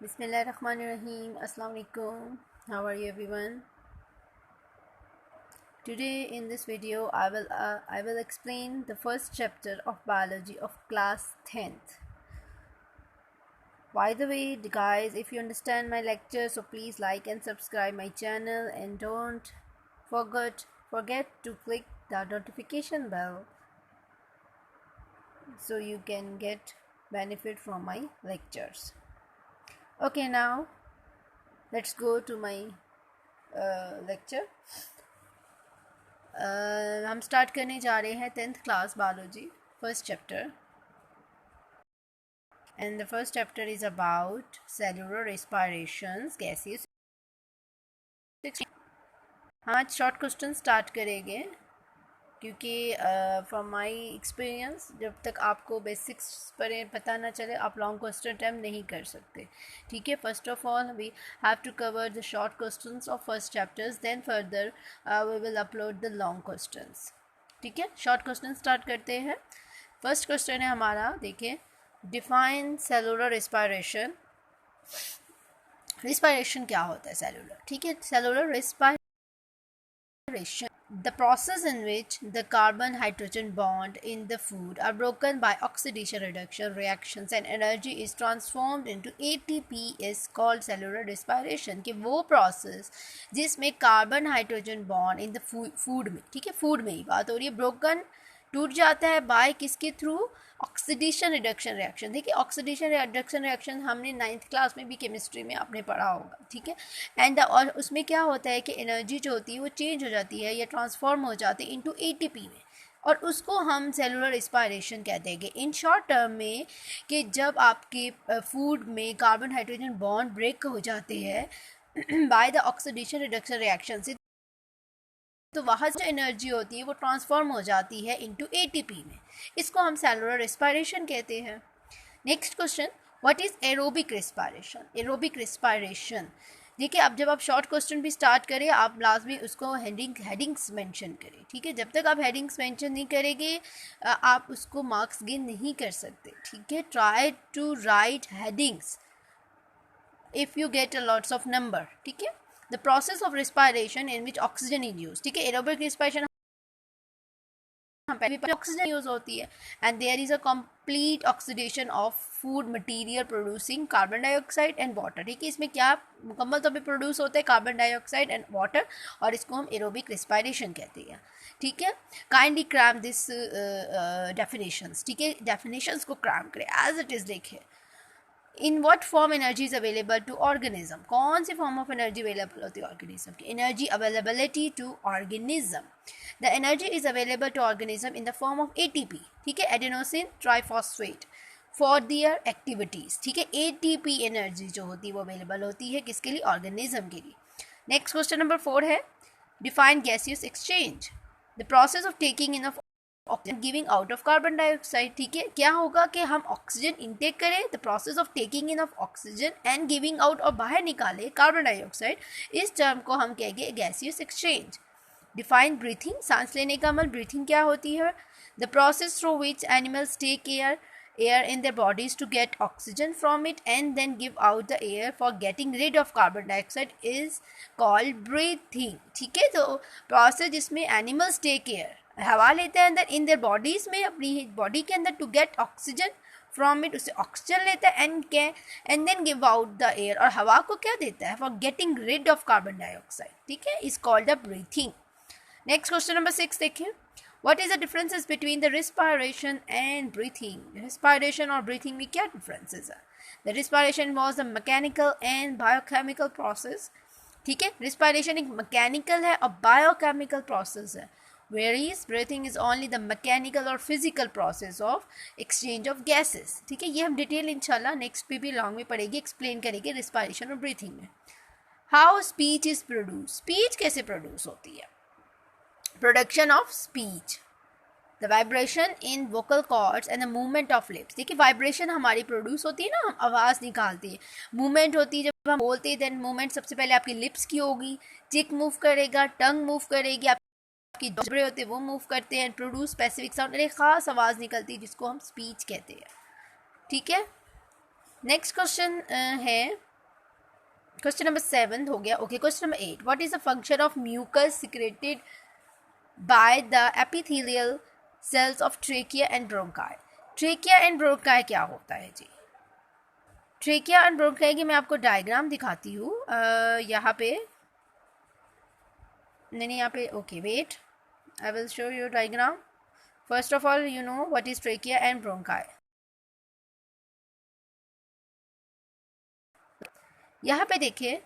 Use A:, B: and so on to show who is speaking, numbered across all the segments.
A: Bismillahirrahmanirrahim. Assalamu alaikum. How are you everyone? Today in this video I will explain the first chapter of biology of class 10th. By the way, guys, if you understand my lecture, so please like and subscribe my channel and don't forget to click the notification bell so you can get benefit from my lectures. Okay, now let's go to my lecture. हम start करने जा रहे हैं 10th class biology first chapter and the first chapter is about cellular respirations gases. हम आज short question start करेंगे क्योंकि from my experience जब तक आपको बेसिक्स पर पता ना चले आप लॉन्ग क्वेश्चन अटैम्प्ट नहीं कर सकते. ठीक है, first of all we have to cover the short questions of first chapters, then further we will upload the long questions. ठीक है, शॉर्ट क्वेश्चन स्टार्ट करते हैं. फर्स्ट क्वेश्चन है हमारा, देखिए, डिफाइन सेलुलर रेस्पिरेशन. रेस्पिरेशन क्या होता है सेलुलर? ठीक है, cellular respiration the process in which the carbon hydrogen bond in the food are broken by oxidation reduction reactions and energy is transformed into ATP is called cellular respiration. कि वो process जिसमें carbon hydrogen bond in the food में, ठीक है, food में ही बात हो रही है, ब्रोकन टूट जाता है बाय किसके थ्रू? Oxidation reduction reaction. देखिए, ऑक्सीडेशन रिडक्शन रिएक्शन हमने 9th क्लास में भी केमिस्ट्री में आपने पढ़ा होगा. ठीक है, एंड और उसमें क्या होता है कि एनर्जी जो होती है वो चेंज हो जाती है या ट्रांसफॉर्म हो जाती है इनटू एटीपी में, और उसको हम सेलुलर रेस्पिरेशन कहते हैं. इन शॉर्ट टर्म में कि जब आपके फूड में कार्बन हाइड्रोजन बॉन्ड ब्रेक हो जाते हैं by the oxidation reduction reaction से, तो वहाँ जो एनर्जी होती है वो ट्रांसफॉर्म हो जाती है इनटू एटीपी में. इसको हम सेलुलर रेस्पिरेशन कहते हैं. Next question, what is aerobic respiration? Aerobic respiration, देखिए, अब जब आप शॉर्ट क्वेश्चन भी स्टार्ट करें आप लाजमी उसको हेडिंग्स मेंशन करें. ठीक है, जब तक आप हेडिंग्स मेंशन नहीं करेंगे आप उसको मार्क्स गेन नहीं कर सकते. ठीक है, try to write headings if you get a lots of number. ठीक है, the process of respiration in which oxygen is used. ठीक है, aerobic respiration ऑक्सीजन यूज होती है and there is a complete oxidation of food material producing carbon dioxide and water. ठीक है, इसमें क्या मुकम्मल तौर पे प्रोड्यूस होता है? कार्बन डाइऑक्साइड एंड वाटर, और इसको हम एरोबिक रेस्पिरेशन कहते हैं. ठीक है, काइंडली क्रैम दिस डेफिनेशंस. ठीक है, डेफिनेशंस को क्रैम करें एज इट इज. देखिए, in what form energy is available to organism. कौन सी फॉर्म ऑफ एनर्जी अवेलेबल होती है ऑर्गेनिज्म की? Energy availability to organism. The energy is available to organism in the form of ATP. ठीक है, adenosine triphosphate for their activities. ठीक है, ATP energy जो होती है वो अवेलेबल होती है किसके लिए? ऑर्गेनिज्म के लिए. नेक्स्ट क्वेश्चन नंबर 4 है, define gaseous exchange. The process of taking in of oxygen giving out of carbon dioxide. ठीक है, क्या होगा कि हम ऑक्सीजन इनटेक करें, the process of taking in of oxygen and giving out और बाहर निकाले कार्बन डाइऑक्साइड. इस टर्म को हम कहेंगे गैसियस एक्सचेंज. Define breathing. सांस लेने का अमल. ब्रीथिंग क्या होती है? The process through which animals take air in their bodies to get oxygen from it and then give out the air for getting rid of carbon dioxide is called breathing. ठीक है, तो process जिसमें animals take air, हवा लेते हैं अंदर in their bodies में, अपनी बॉडी के अंदर, to get oxygen from it, उससे ऑक्सीजन लेता है and then give out the air, और हवा को क्या देता है? For getting rid of carbon dioxide. ठीक है, is called the breathing. Next question number 6 देखिए, what is the differences between the respiration and breathing? Respiration और breathing में क्या differences है? The respiration was a mechanical and biochemical process. ठीक है, respiration एक mechanical है और biochemical process है, whereas breathing is only the mechanical or physical process of exchange of gases. ठीक है, ये हम डिटेल इंशाल्लाह नेक्स्ट पे भी लॉन्ग में पढ़ेंगे, एक्सप्लेन करेंगे respiration और breathing में. How speech is produced? speech कैसे प्रोड्यूस होती है? Production of speech, the vibration in vocal cords and the movement of lips. देखिए, वाइब्रेशन हमारी प्रोड्यूस होती है ना, हम आवाज़ निकालती है. मूवमेंट होती है जब हम बोलते हैं, देन मूवमेंट सबसे पहले आपकी लिप्स की होगी, चिक मूव करेगा, टंग मूव करेगी, आपकी जबड़े होते हैं वो मूव करते हैं, प्रोड्यूस स्पेसिफिक साउंड, एक ख़ास आवाज़ निकलती है जिसको हम स्पीच कहते हैं. ठीक है, नेक्स्ट क्वेश्चन है क्वेश्चन नंबर 7 हो गया. Okay, question number 8. What is the function of mucus secreted by the epithelial cells of trachea and bronchi? Trachea and bronchi क्या होता है जी? ट्रेकिया एंड ब्रोंकाई की मैं आपको डायग्राम दिखाती हूँ. यहाँ पे नहीं, यहाँ पे okay, wait, I will show you diagram. First of all, you know what is trachea and bronchi. यहाँ पे देखिए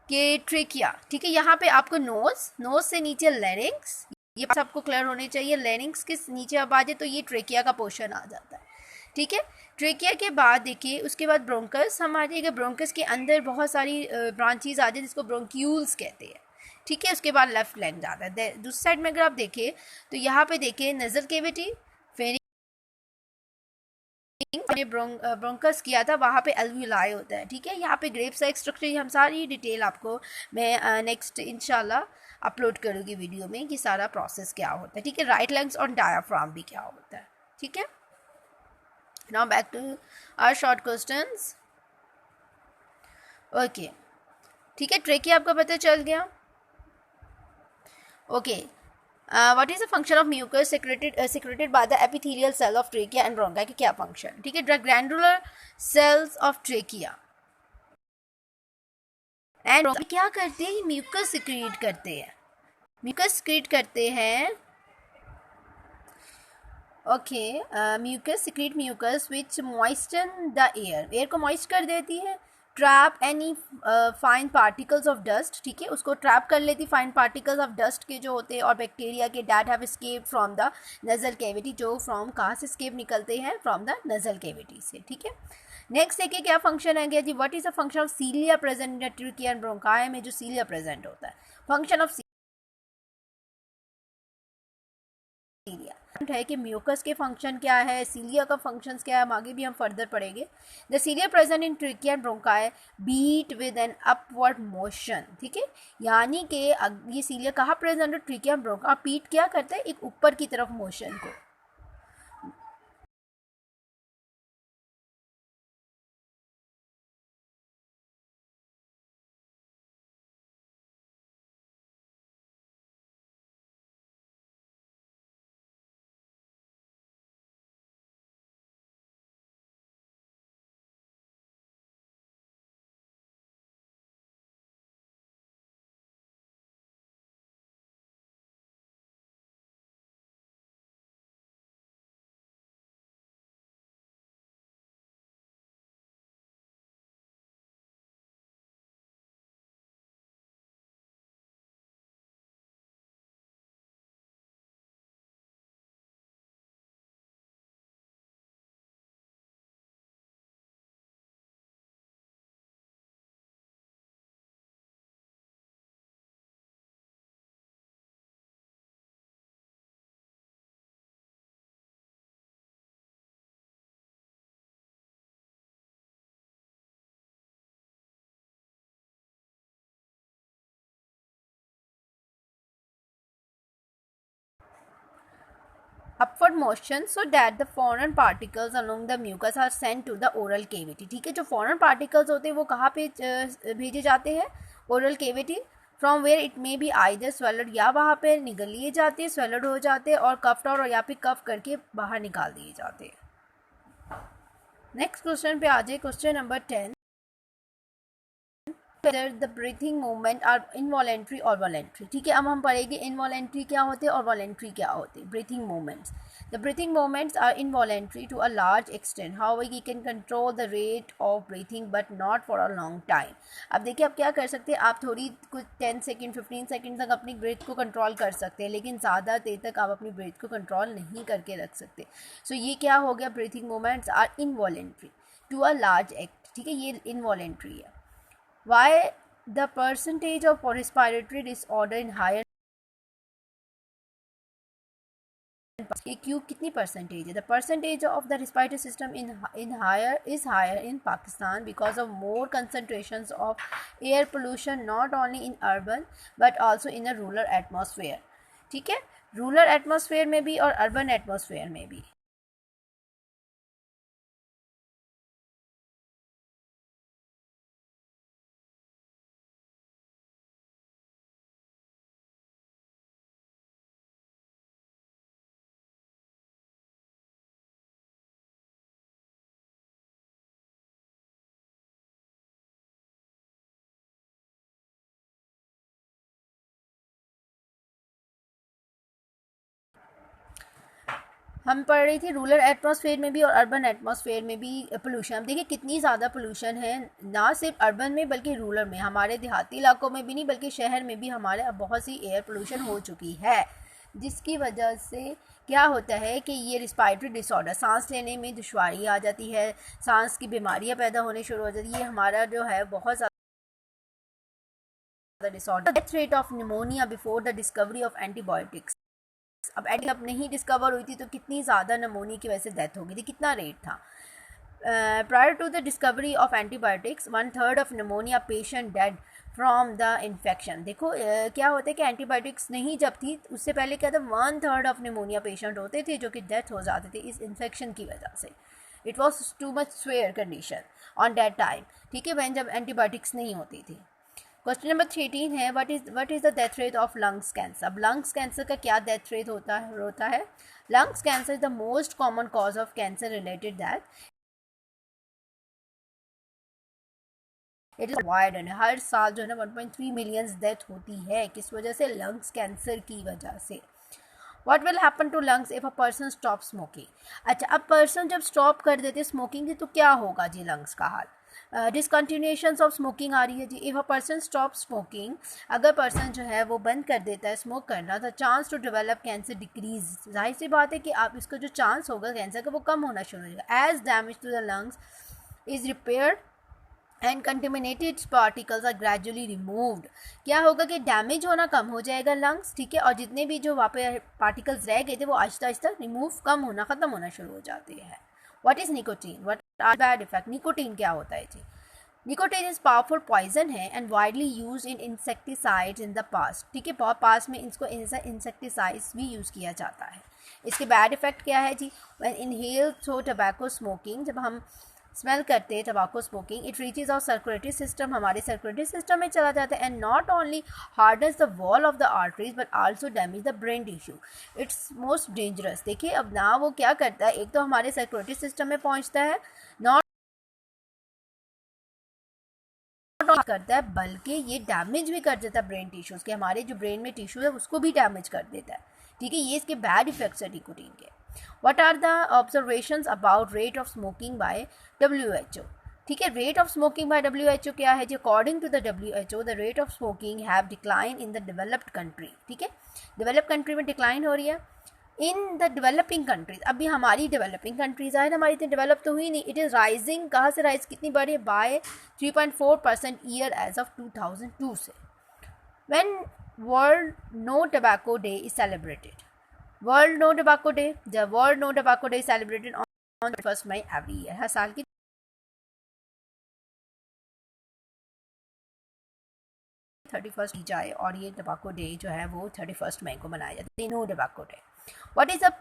A: कि ट्रेकिया, ठीक है, यहाँ पे आपको नोज से नीचे लैरिंक्स, ये आपको क्लियर होने चाहिए. लैरिंक्स के नीचे अब आ जाए तो ये ट्रेकिया का पोर्शन आ जाता है. ठीक है, ट्रेकिया के बाद देखिए उसके बाद ब्रोंकस हम आ जाएगा. ब्रोंकस के अंदर बहुत सारी ब्रांचेज आ जाए जिसको ब्रोंक्यूल्स कहते हैं. ठीक है, उसके बाद लेफ्ट लैंग जाता है. दूसरी साइड में अगर आप देखें तो यहाँ पे देखिए नजल केविटी, ब्रोंकस किया था वहाँ पे एल्वियोलाई होता है. ठीक है, यहाँ पे ग्रेप साइक स्ट्रक्चर, हम सारी डिटेल आपको मैं नेक्स्ट इंशाल्लाह अपलोड करूँगी वीडियो में कि सारा प्रोसेस क्या होता है. ठीक है, राइट लंग्स और डायाफ्राम भी क्या होता है. ठीक है, now back to our short questions. Okay, ठीक है, ट्रेकिया आपको पता चल गया. Okay, what is the function of mucus secreted by the epithelial cell of trachea and bronchi? कि क्या फंक्शन? ठीक है, granular cells of trachea and bronchi क्या करते हैं? म्यूकस सिक्रीट करते हैं. म्यूकस सिक्रीट करते हैं. Okay, mucus secrete mucus which moisten the air को मॉइस्ट कर देती है. Trap any fine particles of dust. ठीक है, उसको ट्रैप कर लेती फाइन पार्टिकल्स ऑफ डस्ट के जो होते हैं और बैक्टीरिया के that have escape from the nasal cavity, जो फ्रॉम कहाँ से एस्केप निकलते हैं? फ्रॉम द नजल कैविटी से. ठीक है, नेक्स्ट देखिए क्या फंक्शन है गया जी. What is the function of cilia present in trachea and bronchi में जो सीलिया प्रेजेंट होता है? फंक्शन ऑफ सीलिया है कि म्यूकस के फंक्शन क्या है, सीलिया का फंक्शंस क्या है, हम आगे भी हम फर्दर पढ़ेंगे. The cilia present in trachea and bronchi beat with an upward motion. ठीक है, यानी कि ये सीलिया कहाँ प्रेजेंट है? Trachea and bronchi. बीट क्या करता है? एक ऊपर की तरफ मोशन को. upward motion so that the foreign particles along the mucus are sent to the oral cavity. ठीक है, जो foreign particles होते हैं वो कहाँ पे भेजे जाते हैं? oral cavity, from where it may be either swallowed, या वहाँ पे निगल लिए जाते हैं, स्वेलड हो जाते हैं, और कफ्ड और या फिर कफ करके बाहर निकाल दिए जाते हैं. नेक्स्ट क्वेश्चन पे आ जाए, question number 10. whether the breathing movement are involuntary or voluntary. ठीक है, अब हम पढ़ेंगे involuntary क्या होते हैं और voluntary क्या होते हैं. breathing movements, the breathing movements are involuntary to a large extent, however you can control the rate of breathing but not for a long time. अब देखिए आप क्या कर सकते हैं, आप थोड़ी कुछ 10 सेकेंड 15 सेकेंड तक अपनी ब्रेथ को कंट्रोल कर सकते हैं, लेकिन ज़्यादा देर तक आप अपनी ब्रेथ को कंट्रोल नहीं करके रख सकते. सो ये क्या हो गया? Breathing movements are involuntary to a large act. ठीक है, ये इनवॉलेंट्री है. Why the percentage of respiratory disorder in higher, क्यों, कितनी परसेंटेज है? The percentage of the respiratory system in higher is higher in Pakistan because of more concentrations of air pollution not only in urban but also in a rural atmosphere. ठीक है, rural atmosphere में भी और urban atmosphere में भी. हम पढ़ रही थी रूरल एटमॉस्फेयर में भी और अर्बन एटमॉस्फेयर में भी पोल्यूशन। अब देखिए कितनी ज़्यादा पोल्यूशन है, ना सिर्फ अर्बन में बल्कि रूरल में, हमारे देहाती इलाकों में भी नहीं बल्कि शहर में भी हमारे अब बहुत सी एयर पोल्यूशन हो चुकी है, जिसकी वजह से क्या होता है कि ये रिस्पायरेटरी डिसऑर्डर, सांस लेने में दुश्वारी आ जाती है, सांस की बीमारियां पैदा होने शुरू हो जाती है। ये हमारा जो है बहुत ज़्यादा disorder. Death rate of pneumonia before the discovery of antibiotics. अब नहीं डिस्कवर हुई थी तो कितनी ज़्यादा निमोनिया की वजह से डेथ हो गई थी, कितना रेट था। Prior to the discovery of antibiotics 1/3 of pneumonia patient dead from the infection. देखो क्या होता है कि एंटीबायोटिक्स नहीं जब थी उससे पहले क्या था, 1/3 ऑफ निमोनिया पेशेंट होते थे जो कि डेथ हो जाते थे इस इन्फेक्शन की वजह से। It was too much swear condition on that time, ठीक है, वैन जब एंटीबायोटिक्स नहीं होती थी। क्वेश्चन नंबर 13 है what is the death rate of lungs cancer. अब लंग्स कैंसर का क्या डेथ रेट होता है। Lungs cancer is the most common cause of cancer related that it is wide, and हर साल जो है ना 1.3 मिलियन डेथ होती है, किस वजह से, लंग्स कैंसर की वजह से। What will happen to lungs if a person stops smoking? अच्छा, अब पर्सन जब स्टॉप कर देते स्मोकिंग की तो क्या होगा जी लंग्स का हाल। डिसकंटिन्यूएशन ऑफ स्मोकिंग आ रही है जी। If a person stop smoking, अगर पर्सन जो है वो बंद कर देता है स्मोक करना, तो chance to develop cancer decrease. जाहिर सी बात है कि आप इसका जो चांस होगा कैंसर का वो कम होना शुरू हो जाएगा। As damage to the lungs is repaired and contaminated particles are gradually removed. क्या होगा कि डैमेज होना कम हो जाएगा लंग्स, ठीक है, और जितने भी जो वहाँ पे पार्टिकल्स रह गए थे वो आहिस्ता आहिस्ता रिमूव कम होना ख़त्म होना शुरू हो जाते हैं। What is nicotine, what are bad effect. Nicotine क्या होता है जी। निकोटीन इज पावरफुल पॉइजन है and widely use in insecticides in the past, ठीक है, बहुत पास में इसको इंसेक्टिसाइड्स भी यूज़ किया जाता है। इसके बैड इफेक्ट क्या है जी। When inhale through tobacco smoking, जब हम स्मेल करते हैं tobacco smoking, it reaches our circulatory system, हमारे सर्कुलेटरी सिस्टम में चला जाता है, and not only hardens the wall of the arteries but also damage the brain tissue. It's most dangerous. देखिए अब ना वो क्या करता है, एक तो हमारे सर्कुलेटरी सिस्टम में पहुंचता है, नॉट करता है बल्कि ये डैमेज भी कर देता है ब्रेन टिश्यूज़ के, हमारे जो ब्रेन में टिश्यू है उसको भी डैमेज कर देता है, ठीक है, ये इसके बैड इफेक्ट्स है निकोटीन के। What are the observations about rate of smoking by WHO? ठीक है, rate of smoking by WHO क्या है जी। According to the WHO the rate of smoking have decline in the developed country, ठीक है, developed country में decline हो रही है। इन द डेवलपिंग कंट्रीज, अभी हमारी डेवलपिंग कंट्रीज आए, हमारी इतनी डेवलप तो हुई नहीं, इट इज़ राइजिंग, कहाँ से राइज कितनी बढ़ी है, बाय 3.4% ईयर एज ऑफ 2002 से। When world no tobacco day is celebrated, world no tobacco day, the world no tobacco day celebrated on 31 May every year, हर साल की 31 की जाए, और ये टबैको डे जो है वो 31 मई को मनाया जाता है, no tobacco day. What is the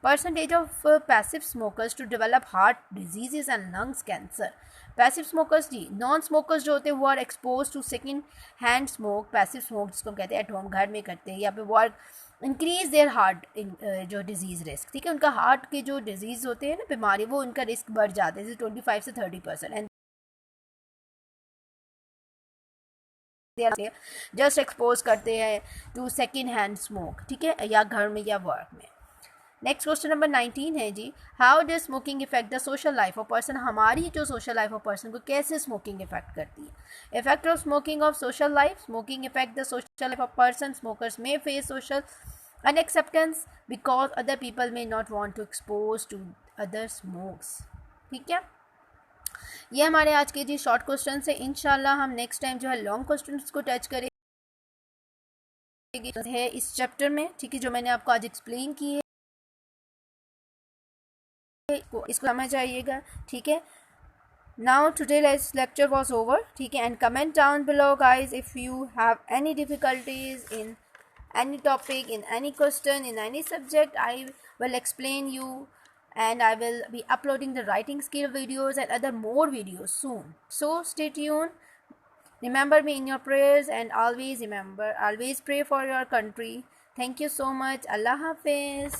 A: percentage of passive smokers to develop heart diseases and lungs cancer. Passive smokers जी, नॉन स्मोकर्स जो होते हैं वो are expose to second hand smoke, passive smoke जिसको कहते हैं, एट होम घर में करते हैं, या फिर वो आर इंक्रीज देयर हार्ट जो डिजीज़ रिस्क, ठीक है, उनका हार्ट के जो डिजीज़ होते हैं ना बीमारी, वो उनका रिस्क बढ़ जाता है जैसे 25 से 30%, एंड जस्ट एक्सपोज करते हैं टू सेकेंड हैंड स्मोक, ठीक है, या घर में या वर्क में। नेक्स्ट क्वेश्चन नंबर 19 है जी, how does smoking effect the social life of person. हमारी जो सोशल लाइफ ऑफ पर्सन को कैसे स्मोकिंग इफेक्ट करती है। Effect of smoking of social life, smoking effect the social life of person, smokers may face social unacceptance because other people may not want to expose to other smokes, ठीक है। ये हमारे आज के जी short question से, इंशाल्लाह हम next time जो है लॉन्ग क्वेश्चन को टच करेंगे है इस चैप्टर में, ठीक है, जो मैंने आपको आज एक्सप्लेन की है, इसको समझ आइएगा, ठीक है। Now today lecture was over, ठीक है, and comment down below guys if you have any difficulties in any topic, in any question, in any subject. I will explain you, and I will be uploading the writing skill videos and other more videos soon, so stay tuned. Remember me in your prayers, and always remember, always pray for your country. Thank you so much. Allah Hafiz.